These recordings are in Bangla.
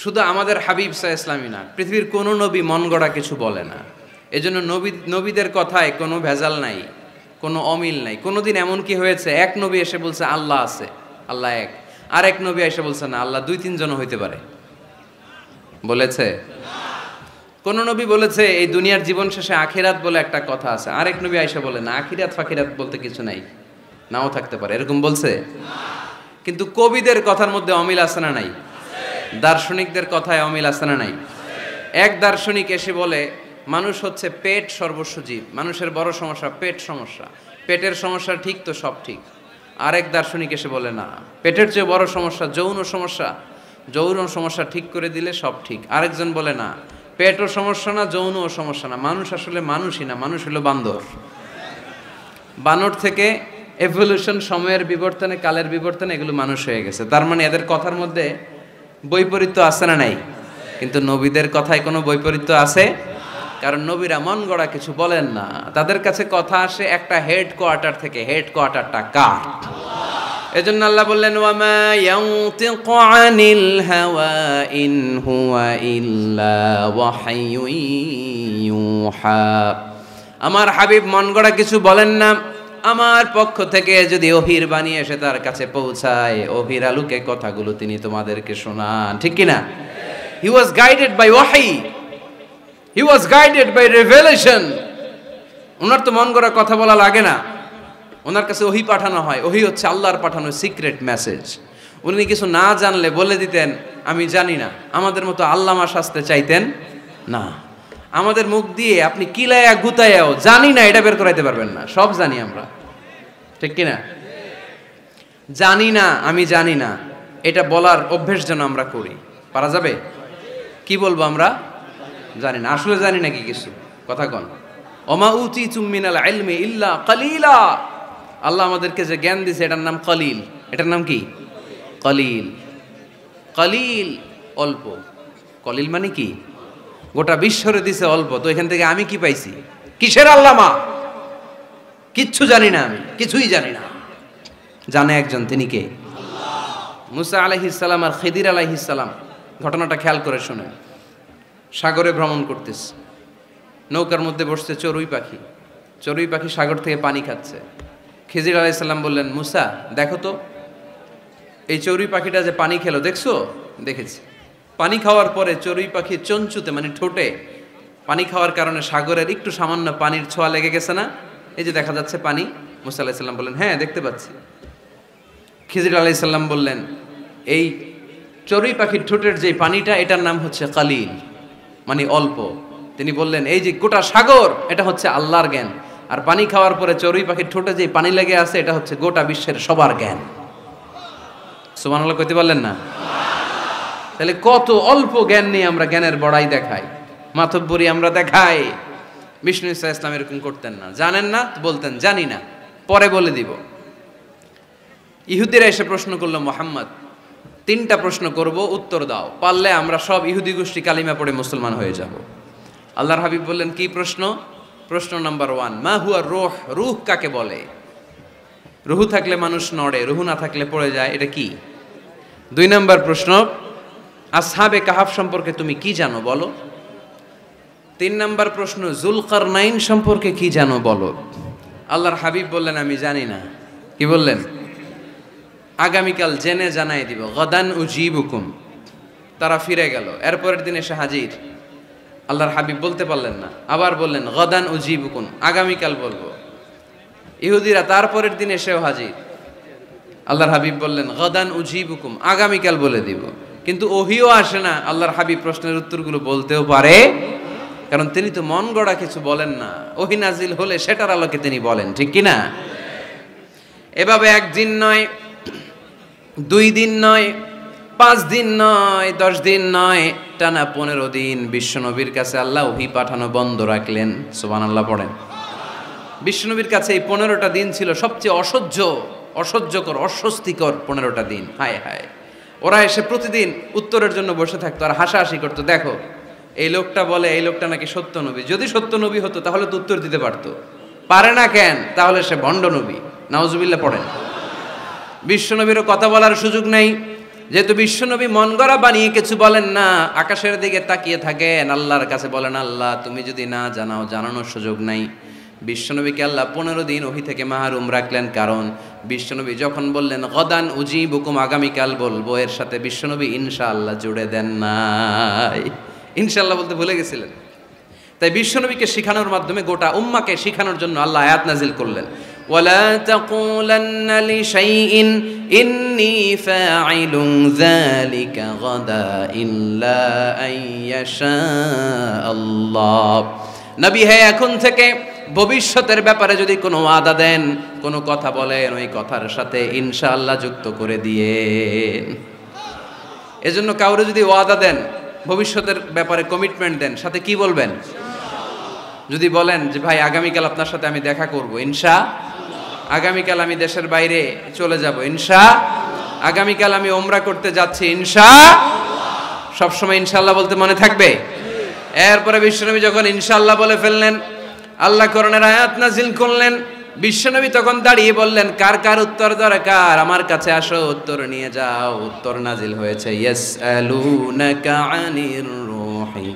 শুধু আমাদের হাবিব সাল্লাল্লাহু আলাইহি ওয়াসাল্লামই না, পৃথিবীর কোনো নবী মন গড়া কিছু বলে না। এজন্য নবীদের কথায় কোনো ভেজাল নাই, কোনো অমিল নাই। কোনোদিন এমন কি হয়েছে এক নবী এসে বলছে আল্লাহ আছে, আল্লাহ এক, আর এক নবী এসে বলছে না আল্লাহ দুই তিনজন হইতে পারে? বলেছে? কোন নবী বলেছে এই দুনিয়ার জীবন শেষে আখিরাত বলে একটা কথা আছে, আরেক নবী আয়েশা বলে না আখিরাত ফাখিরাত বলতে কিছু নাই, নাও থাকতে পারে, এরকম বলছে? কিন্তু কবিদের কথার মধ্যে অমিল আছে না নাই? দার্শনিকদের কথায় অমিল আছে না নাই? এক দার্শনিক এসে বলে মানুষ হচ্ছে পেট সর্বস্ব জীব, মানুষের বড় সমস্যা পেট সমস্যা, পেটের সমস্যা ঠিক তো সব ঠিক। আরেক দার্শনিক এসে বলে না, পেটের চেয়ে বড় সমস্যা যৌন সমস্যা, যৌন সমস্যা ঠিক করে দিলে সব ঠিক। আরেকজন বলে না, পেটও সমস্যা না যৌনও সমস্যা না, মানুষ আসলে মানুষই না, মানুষ হলো বান্দর। বানর থেকে এভলিউশন, সময়ের বিবর্তনে, কালের বিবর্তনে এগুলো মানুষ হয়ে গেছে। তার মানে এদের কথার মধ্যে বৈপরীত্য আছে না নাই? কিন্তু নবীদের কথায় কোনো বৈপরীত্য আছে? কারণ নবীরা মন গড়া কিছু বলেন না, তাদের কাছে কথা আসে একটা হেড কোয়ার্টার থেকে। হেড কোয়ার্টারটা কার? এজন্য আল্লাহ বললেন ওয়ামা ইয়ানতিকু আনিল হাওয়া ইন হুয়া ইল্লা ওয়াহয়ুন ইউহা। আমার হাবিব মন গড়া কিছু বলেন না, আমার পক্ষ থেকে যদি ওহির বাণী এসে তার কাছে পৌঁছায়, ওহির আলোকে কথাগুলো তিনি তোমাদেরকে শোনান, ঠিক কিনা? হি ওয়াজ গাইডেড বাই ওয়াহি, হি ওয়াজ গাইডেড বাই রেভেলেশন। ওনার তো মন গড়া কথা বলা লাগে না, ওনার কাছে ওহি পাঠানো হয়। ওহি হচ্ছে আল্লাহর পাঠানো সিক্রেট মেসেজ। উনি কিছু না জানলে বলে দিতেন আমি জানি না, আমাদের মতো আল্লামা শাস্তে চাইতেন না। আমাদের মুখ দিয়ে আপনি কিলায়া গুতায়াও জানি না এটা বের করাইতে পারবেন না, সব জানি আমরা, ঠিক কিনা? জানি না, আমি জানি না, এটা বলার অভ্যেস যেন আমরা করি। পারা যাবে? কি বলবো আমরা? জানি না। আসলে জানি না কি কিছু? কথা কন। ওমা উতিতুম মিনাল ইলমি ইল্লা কালিলা। আল্লাহ আমাদেরকে যে জ্ঞান দিয়েছে এটার নাম কলিল। এটার নাম কি? কলিল। কলিল অল্প। কলিল মানে কি? গোটা বিশ্বরে দিছে অল্প, তো এখান থেকে আমি কি পাইছি? কিসের আল্লামা? কিচ্ছু জানি না, আমি কিছুই জানি না। জানে একজন, তিনি কে? মুসা আলাইহিস সালাম আর খিদির আলাইহিস সালাম। ঘটনাটা খেয়াল করে শুনেন। সাগরে ভ্রমণ করতেছে, নৌকার মধ্যে বসছে চড়ুই পাখি। চড়ুই পাখি সাগর থেকে পানি খাচ্ছে। খিজির আলাইহিস সালাম বললেন মুসা দেখো তো এই চড়ুই পাখিটা যে পানি খেলো, দেখছো? দেখেছি। পানি খাওয়ার পরে চড়ুই পাখির চঞ্চুতে মানে ঠোঁটে পানি খাওয়ার কারণে সাগরের একটু সামান্য পানির ছোঁয়া লেগে গেছে না? এই যে দেখা যাচ্ছে পানি। মুসা আলাইহিস সালাম বললেন হ্যাঁ দেখতে পাচ্ছি। খিজির আলাইহিস সালাম বললেন এই চড়ুই পাখির ঠোঁটের যে পানিটা এটার নাম হচ্ছে কালিল, মানে অল্প। তিনি বললেন এই যে গোটা সাগর এটা হচ্ছে আল্লাহর জ্ঞান, আর পানি খাওয়ার পরে চড়ুই পাখির ঠোঁটে যে পানি লেগে আছে এটা হচ্ছে গোটা বিশ্বের সবার জ্ঞান। সুবহানাল্লাহ কইতে পারলেন না? তাহলে কত অল্প জ্ঞান নিয়ে আমরা জ্ঞানের বড়াই দেখাই, মাতব্বরি আমরা দেখাই। বিষ্ণু ইসা ইসলাম এরকম করতেন না। জানেন না বলতেন জানি না, পরে বলে দিব। ইহুদিরা এসে প্রশ্ন করলো মুহাম্মদ 3টা প্রশ্ন করব, উত্তর দাও, পারলে আমরা সব ইহুদি গোষ্ঠী কালিমা পড়ে মুসলমান হয়ে যাব। আল্লাহর হাবিব বললেন কি প্রশ্ন? প্রশ্ন নাম্বার 1, মা হুয়া রূহ, রূহ কাকে বলে? রূহ থাকলে মানুষ নড়ে, রূহ না থাকলে পড়ে যায়, এটা কি? 2 নম্বর প্রশ্ন, আসহাবে কাহাফ সম্পর্কে তুমি কি জানো বলো। 3 নম্বর প্রশ্ন, যুলকারনাইন সম্পর্কে কি জানো বলো। আল্লাহর হাবিব বললেন আমি জানি না। কি বললেন? আগামীকাল জেনে জানাই দিব। গদান উজিবুকুম। তারা ফিরে গেল, এরপরের দিন এসে হাজির। আল্লাহর হাবিব বলতে পারলেন না, আবার বললেন গদান উজিবুকুম, আগামীকাল বলবো। ইহুদিরা তারপরের দিন এসেও হাজির। আল্লাহর হাবিব বললেন গদান উজিবুকুম, আগামীকাল বলে দিব। কিন্তু ওহিও আসে না, আল্লাহর হাবিব প্রশ্নের উত্তরগুলো বলতেও পারে, কারণ তিনি তো মন গড়া কিছু বলেন না। ওহি নাজিল হলে সেটার আলোকে তিনি বলেন, ঠিক কিনা? এভাবে 1 দিন নয়, 2 দিন নয়, 5 দিন নয়, 10 দিন নয়, টানা 15 দিন বিশ্বনবীর কাছে আল্লাহ ওহী পাঠানো বন্ধ রাখলেন। সুবহানাল্লাহ পড়েন। বিশ্বনবীর কাছে এই 15টা দিন ছিল সবচেয়ে অসহ্যকর, অস্বস্তিকর 15টা দিন। হায় হায়, ওরা এসে প্রতিদিন উত্তরের জন্য বসে থাকতো আর হাসাহাসি করতো, দেখো এই লোকটা বলে এই লোকটা নাকি সত্য নবী। যদি সত্য নবী হতো তাহলে তো উত্তর দিতে পারতো, পারে না কেন? তাহলে সে ভণ্ড নবী। নাউজুবিল্লাহ পড়েন। বিশ্বনবীরও কথা বলার সুযোগ নেই, যেহেতু বিশ্বনবী মন গড়া বানিয়ে কিছু বলেন না, আকাশের দিকে তাকিয়ে থাকেন, আল্লাহর কাছে বলেন, আল্লাহ তুমি যদি না জানাও, জানানোর সুযোগ নাই। বিশ্বনবীকে আল্লাহ 15 দিন ওহী থেকে মাহরুম রাখলেন, কারণ বিশ্বনবী যখন বললেন গদান উজিবুকুম, আগামীকাল বলবো, এর সাথে বিশ্বনবী ইনশাআল্লাহ জুড়ে দেন নাই। ইনশাআল্লাহ বলতে ভুলে গেছিলেন। তাই বিশ্বনবীকে শিখানোর মাধ্যমে গোটা উম্মাকে শিখানোর জন্য আল্লাহ আয়াত নাজিল করলেন, ওয়ালা তাকুলান্না লিশাইইন ইন্নী ফাইলুন যালিকা গাদা ইল্লা আইয়াশা আল্লাহ। নবী হে, এখন থেকে ভবিষ্যতের ব্যাপারে যদি কোনো ওয়াদা দেন, কোনো কথা বলেন, ওই কথার সাথে ইনশাআল্লাহ যুক্ত করে দিয়েন। এজন্য কাউরে যদি ওয়াদা দেন, ভবিষ্যতের ব্যাপারে কমিটমেন্ট দেন, সাথে কি বলবেন? যদি বলেন যে ভাই আগামীকাল আপনার সাথে আমি দেখা করব, ইনশা, আগামীকাল আমি দেশের বাইরে চলে যাব, ইনশা, আগামীকাল আমি ওমরা করতে যাচ্ছি, ইনশা, সবসময় ইনশাআল্লাহ বলতে মনে থাকবে। এরপরে বিশ্বনবী যখন ইনশাআল্লাহ বলে ফেললেন, আল্লাহ কোরআনের আয়াত নাজিল করলেন। বিশ্বনবী তখন দাঁড়িয়ে বললেন, কার কার উত্তর দরকার আমার কাছে আসো, উত্তর নিয়ে যাও। উত্তর নাজিল হয়েছে, ইয়াসআলুনাকা আনির রূহি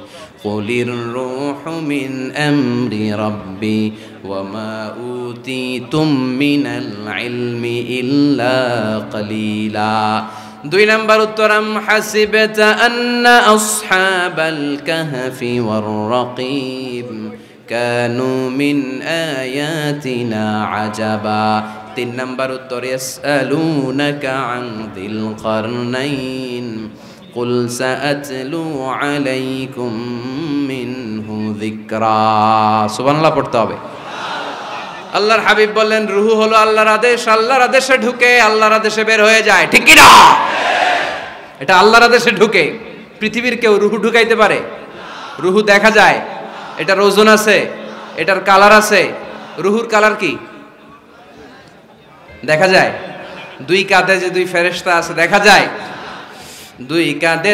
কুলির রূহু মিন আমরি রাব্বি ওয়া মা উতিতুম মিনাল ইলমি ইল্লা কালিলা। 2 নম্বর উত্তর, আম হাসিবতা আন্না আসহাবাল কাহফি ওয়ার রাকিব কানু মিন আয়াতিনা আজাবা। 3 নম্বর উত্তর, ইয়াসআলুনাকা আন যিল কারনাইন কুল সাআতলু আলাইকুম মিনহু যিকরা। সুবহানাল্লাহ পড়তে হবে। আল্লাহর হাবিব বললেন, রূহ হলো আল্লাহর আদেশ, আল্লাহর আদেশে ঢুকে আল্লাহর আদেশে বের হয়ে যায়, ঠিক কি না? এটা আল্লাহর আদেশে ঢুকে। পৃথিবীর কেউ রূহ ঢুকাইতে পারে? রূহ দেখা যায়, এটার ওজন আছে, এটার কালার আছে। রূহুর কালার কি দেখা যায়? 2 কাঁধে যে 2 ফেরেশতা আছে দেখা যায়? 2 কাঁধে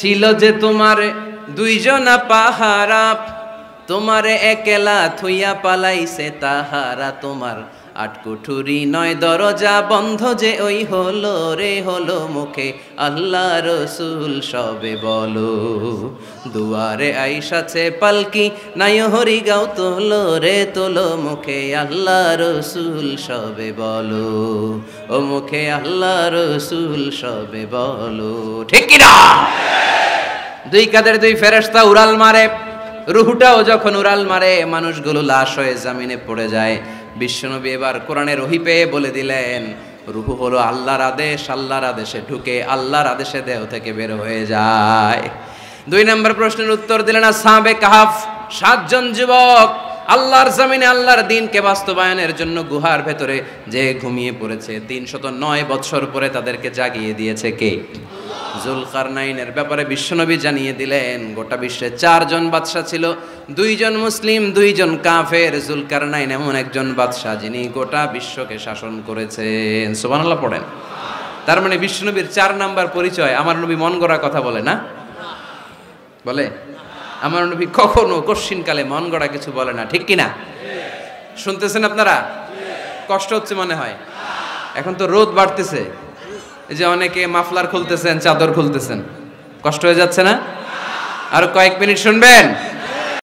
ছিল যে তোমার 2 জনা পাহারা, তোমারে একলা থুইয়া পালাইছে তাহারা। তোমার 8 কুঠুরি 9 দরজা বন্ধ যে ওই হলো রে হলো মুখে আল্লাহ রসুল সবে বলো। দুয়ারে আইসাছে পালকি নাই হরি গাও তোলো রে তোলো মুখে আল্লাহ রসুল সবে বলো। ও মুখে আল্লাহ রসুল সবে বলো, ঠিক কি না? 2 কাঁধের 2 ফেরেশতা উড়াল মারে। রূহটাও যখন উড়াল মারে, মানুষগুলো লাশ হয়ে জমিনে পড়ে যায়। বিশ্বনবী এবার কোরআনের ওহী পেয়ে বলে দিলেন, রূহ হলো আল্লাহর আদেশ, আল্লাহর আদেশে ঢুকে আল্লাহর আদেশে দেহ থেকে বের হয়ে যায়। 2 নম্বর প্রশ্নের উত্তর দিলেন আসহাবে কাহাফ, 7 জন যুবক আল্লাহর জমিনে আল্লাহর দ্বীনকে বাস্তবায়নের জন্য গুহার ভেতরে যে ঘুমিয়ে পড়েছে। 309 বছর পরে তাদেরকে জাগিয়ে দিয়েছে কে? জুলকারনাইনের ব্যাপারে বিশ্বনবী জানিয়ে দিলেন, গোটা বিশ্বে 4 জন বাদশা ছিল, 2 জন মুসলিম 2 জন কাফের। জুলকারনাইন এমন একজন বাদশা যিনি গোটা বিশ্বকে শাসন করেছেন। সুবহানাল্লাহ পড়েন। তার মানে বিশ্বনবীর 4 নাম্বার পরিচয়, আমার নবী মন গড়া কথা বলে না, বলে? আমার নবী কখনো কশ্চিনকালে মন গড়া কিছু বলে না, ঠিক কিনা? শুনতেছেন আপনারা? কষ্ট হচ্ছে মনে হয়? এখন তো রোদ বাড়তেছে, এই যে অনেকে মাফলার খুলতেছেন, চাদর খুলতেছেন, কষ্ট হয়ে যাচ্ছে না? আর কয়েক মিনিট শুনবেন।